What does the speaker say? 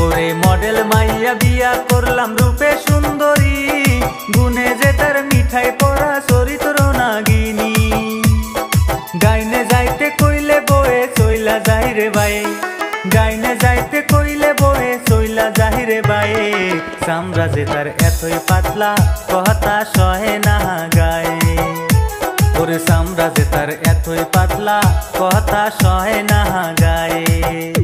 ওরে মডেল মাইয়া বিয়া করলাম রূপে সুন্দরী, গুনে যে তার মিঠাই পড়া চরিত্র নাগিনী। গাইনে যাইতে কইলে বয়ে চইলা যাই রে বাই, গাইনে যাইতে কইলে বয়ে চইলা যাই রে বাই। চামড়া যে তার এতই পাতলা কথা সহে না গায়ে, ওরে চামড়া যে তার এতই পাতলা কথা সহে না গায়ে।